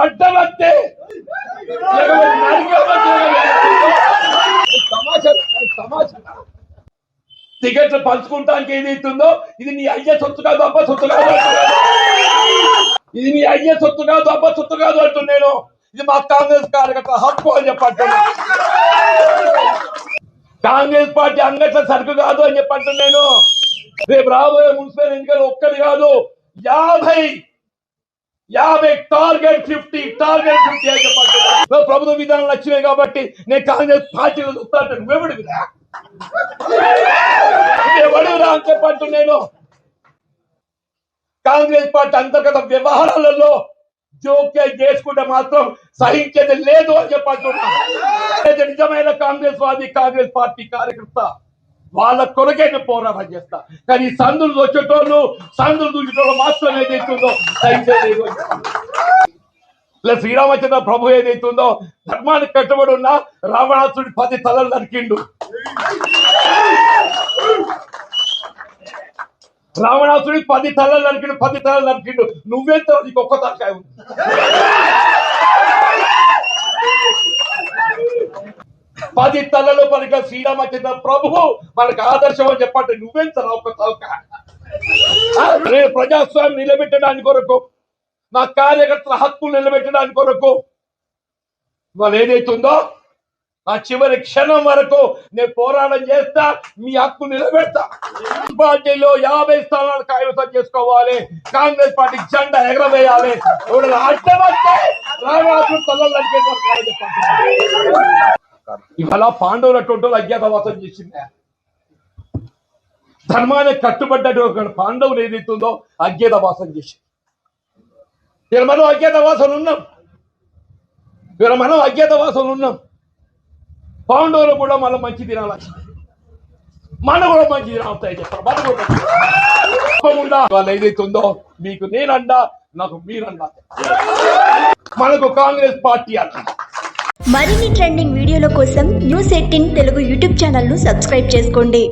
అడ్డం వస్తే టికెట్లు పంచుకుంటానికి ఏదైతుందో ఇది నీ అయ్యే సొత్తు కాదు, అబ్బ సొత్తు కాదు. ఇది నీ అయ్యే సొత్తు కాదు, అబ్బ సొత్తు కాదు అంటున్నాను. ఇది మా కాంగ్రెస్ కార్యకర్త హక్కు అని చెప్పంటున్నా. కాంగ్రెస్ పార్టీ అంగట్ల సరుకు కాదు అని చెప్పంటున్నాను. రేపు రాబోయే మున్సిపల్ ఎన్నికలు ఒక్కటి కాదు, 50 టార్గెట్ 50 అని చెప్పంటున్నా. ప్రభుత్వ విధానాలు వచ్చినాయి కాబట్టి నేను కాంగ్రెస్ పార్టీలో చూస్తాను. ఎవడురా అని చెప్పంటున్నాను. కాంగ్రెస్ పార్టీ అంతర్గత వ్యవహారాలలో జోక్యం చేసుకుంటే మాత్రం సహించేది లేదు అని చెప్పంటున్నా. నిజమైన కాంగ్రెస్ వాది, కాంగ్రెస్ పార్టీ కార్యకర్త వాళ్ళ కొరకే పోరాటం చేస్తా. కానీ సందులు వచ్చేటోళ్ళు, సందులు దూచేటోళ్ళు మాత్రం ఏదైతుందో సహించేది. ఇలా శ్రీరామచంద్ర ప్రభు ఏదైతుందో ధర్మానికి కట్టుబడి ఉన్న రావణాసుడి 10 తలలు నరికిండు. రావణాసుడి 10 తలలు నరికిండు. నువ్వెంత నీకు ఒక్క తలకాయ ఉంది. పది తలలో పలిక శ్రీరామచంద్ర ప్రభువు మనకు ఆదర్శం అని చెప్పండి. నువ్వెంత ఒక్క తలకాయ. నేను ప్రజాస్వామ్యం నిలబెట్టడానికి కొరకు, నా కార్యకర్తల హక్కులు నిలబెట్టడానికి కొరకు వాళ్ళు ఏదైతుందో ఆ చివరి క్షణం వరకు నేను పోరాటం చేస్తా, మీ హక్కు నిలబెడతా. పార్టీలో 50 స్థానాలు కైవసం చేసుకోవాలి, కాంగ్రెస్ పార్టీ జెండా ఎగరవేయాలి. ఇవాళ పాండవులు అటువంటి అజ్ఞాతవాసం చేసింది. ధర్మానికి కట్టుబడ్డటువంటి పాండవులు ఏదైతుందో అజ్ఞాతవాసం చేసింది. ఇలా మనం అజ్ఞాతవాసం ఉన్నాం. పాండవులు కూడా మళ్ళీ మంచి దినాలు మన కూడా మంచి దినాలు వస్తాయి చెప్పారు. మన కూడా వాళ్ళు ఏదైతుందో మీకు నేనండా, నాకు మీరండా. మనకు కాంగ్రెస్ పార్టీ అన్న. మరిన్ని ట్రెండింగ్ వీడియోల కోసం న్యూస్ 18 తెలుగు యూట్యూబ్ ఛానల్ ను సబ్స్క్రైబ్ చేసుకోండి.